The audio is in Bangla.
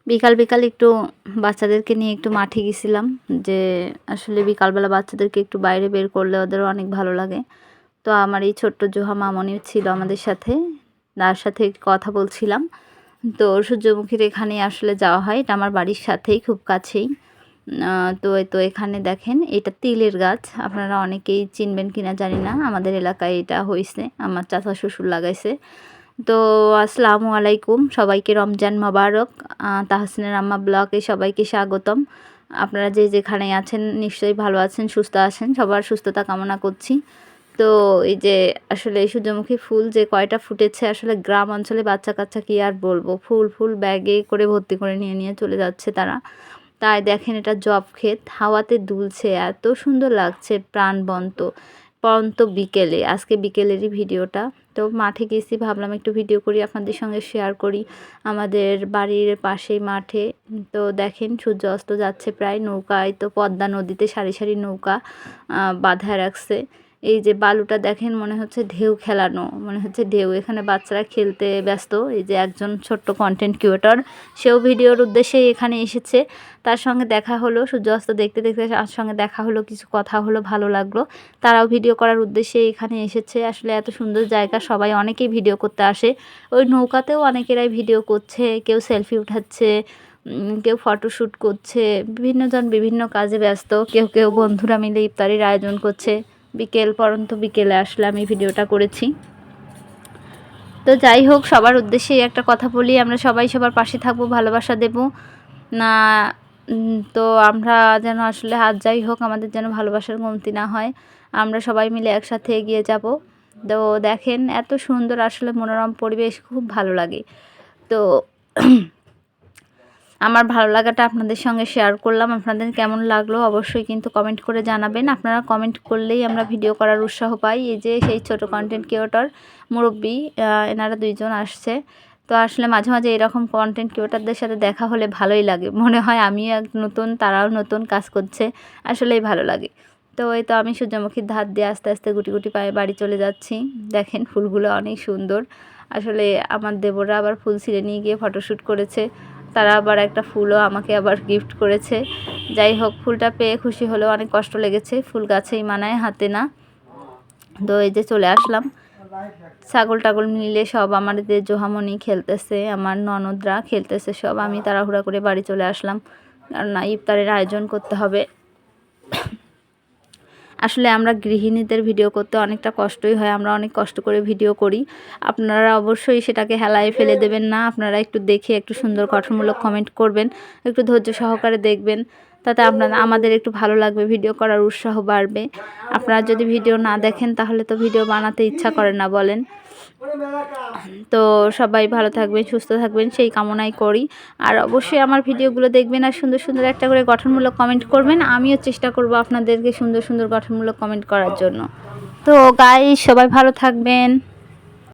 বিকাল বিকাল একটু বাচ্চাদেরকে নিয়ে একটু মাঠে গেছিলাম, যে আসলে বিকালবেলা বাচ্চাদেরকে একটু বাইরে বের করলে ওদেরও অনেক ভালো লাগে। তো আমার এই ছোট্ট জোহা মামনি ছিল আমাদের সাথে, তার সাথে কথা বলছিলাম। তো সূর্যমুখীর এখানে আসলে যাওয়া হয়, এটা আমার বাড়ির সাথেই, খুব কাছেই। তো এখানে দেখেন, এটা তিলের গাছ, আপনারা অনেকেই চিনবেন কিনা জানি না, আমাদের এলাকায় এটা হয়েছে, আমার চাচা শ্বশুর লাগাইছে। তো আসসালামু আলাইকুম, সবাইকে রমজান মোবারক। তাহসিনের আম্মা ব্লগে সবাইকে স্বাগতম। আপনারা যে যেখানে আছেন নিশ্চয়ই ভালো আছেন, সুস্থ আছেন, সবার সুস্থতা কামনা করছি। তো এই যে আসলে সূর্যমুখী ফুল যে কয়টা ফুটেছে, আসলে গ্রাম অঞ্চলে বাচ্চা কাচ্চা কি আর বলবো, ফুল ফুল ব্যাগে করে ভর্তি করে নিয়ে নিয়ে চলে যাচ্ছে তারা। তাই দেখেন, এটা জব ক্ষেত, হাওয়াতে দুলছে, এত সুন্দর লাগছে, প্রাণবন্ত। বিকেলে, আজকে বিকেলেরই ভিডিওটা। তো মাঠে গেছি, ভাবলাম একটু ভিডিও করি, আপনাদের সঙ্গে শেয়ার করি। আমাদের বাড়ির পাশেই মাঠে। তো দেখেন, সূর্য অস্ত যাচ্ছে প্রায়, নৌকায় তো পদ্মা নদীতে সারি সারি নৌকা বাঁধা রাখছে। এই যে বালুটা দেখেন, মনে হচ্ছে ঢেউ খেলানো, মনে হচ্ছে ঢেউ, এখানে বাচ্চারা খেলতে ব্যস্ত। এই যে একজন ছোট্ট কন্টেন্ট ক্রিয়েটর, সেও ভিডিওর উদ্দেশ্যে এখানে এসেছে। তার সঙ্গে দেখা হলো, সূর্যাস্ত দেখতে দেখতে তার সঙ্গে দেখা হলো, কিছু কথা হলো, ভালো লাগলো। তারাও ভিডিও করার উদ্দেশ্যে এখানে এসেছে। আসলে এত সুন্দর জায়গা, সবাই অনেকেই ভিডিও করতে আসে। ওই নৌকাতেও অনেকেরাই ভিডিও করছে, কেউ সেলফি উঠাচ্ছে, কেউ ফটোশ্যুট করছে, বিভিন্নজন বিভিন্ন কাজে ব্যস্ত, কেউ কেউ বন্ধুরা মিলে ইফতারির আয়োজন করছে। বিকেলে আসলে আমি ভিডিওটা করেছি। তো যাই হোক, সবার উদ্দেশ্যেই একটা কথা বলি, আমরা সবাই সবার পাশে থাকবো, ভালোবাসা দেব না। তো আমরা যেন আসলে যাই হোক, আমাদের যেন ভালোবাসার কমতি না হয়, আমরা সবাই মিলে একসাথে এগিয়ে যাব। তো দেখেন, এত সুন্দর আসলে মনোরম পরিবেশ, খুব ভালো লাগে। তো আমার ভালো লাগাটা আপনাদের সঙ্গে শেয়ার করলাম। আপনাদের কেমন লাগলো অবশ্যই কিন্তু কমেন্ট করে জানাবেন। আপনারা কমেন্ট করলেই আমরা ভিডিও করার উৎসাহ পাই। এই যে সেই ছোট কন্টেন্ট ক্রিয়েটর মুরব্বি, এনারা দুইজন আসছে। তো আসলে মাঝে মাঝে এরকম কন্টেন্ট ক্রিয়েটরদের সাথে দেখা হলে ভালোই লাগে, মনে হয় আমিও এক নতুন, তারাও নতুন কাজ করছে, আসলেই ভালো লাগে। তো এই তো আমি সূর্যমুখীর ধার দিয়ে আস্তে আস্তে গুটি গুটি পায়ে বাড়ি চলে যাচ্ছি। দেখেন, ফুলগুলো অনেক সুন্দর। আসলে আমার দেবররা আবার ফুল ছিঁড়ে নিয়ে গিয়ে ফটোশ্যুট করেছে, তারা আবার একটা ফুলও আমাকে আবার গিফট করেছে। যাই হোক, ফুলটা পেয়ে খুশি হলেও অনেক কষ্ট লেগেছে, ফুল গাছেই মানায়, হাতে না। তো এই যে চলে আসলাম, ছাগল টাগল মিলে সব আমাদের জোহামনি খেলতেছে, আমার ননদরা খেলতেছে সব। আমি তাড়াহুড়া করে বাড়ি চলে আসলাম, কারণ ইফতারের আয়োজন করতে হবে। আসলে আমরা গৃহিণীদের ভিডিও করতে অনেকটা কষ্টই হয়, আমরা অনেক কষ্ট করে ভিডিও করি। আপনারা অবশ্যই সেটাকে হেলায় ফেলে দেবেন না, আপনারা একটু দেখে একটু সুন্দর গঠনমূলক কমেন্ট করবেন, একটু ধৈর্য সহকারে দেখবেন, তাতে আমাদের একটু ভালো লাগবে, ভিডিও করার উৎসাহ বাড়বে। আপনারা যদি ভিডিও না দেখেন তাহলে তো ভিডিও বানাতে ইচ্ছা করে না, বলেন। তো সবাই ভালো থাকবেন, সুস্থ থাকবেন, সেই কামনাই করি। আর অবশ্যই আমার ভিডিওগুলো দেখবেন, আর সুন্দর সুন্দর একটা করে গঠনমূলক কমেন্ট করবেন। আমিও চেষ্টা করব আপনাদেরকে সুন্দর সুন্দর গঠনমূলক কমেন্ট করার জন্য। তো গাইস, সবাই ভালো থাকবেন।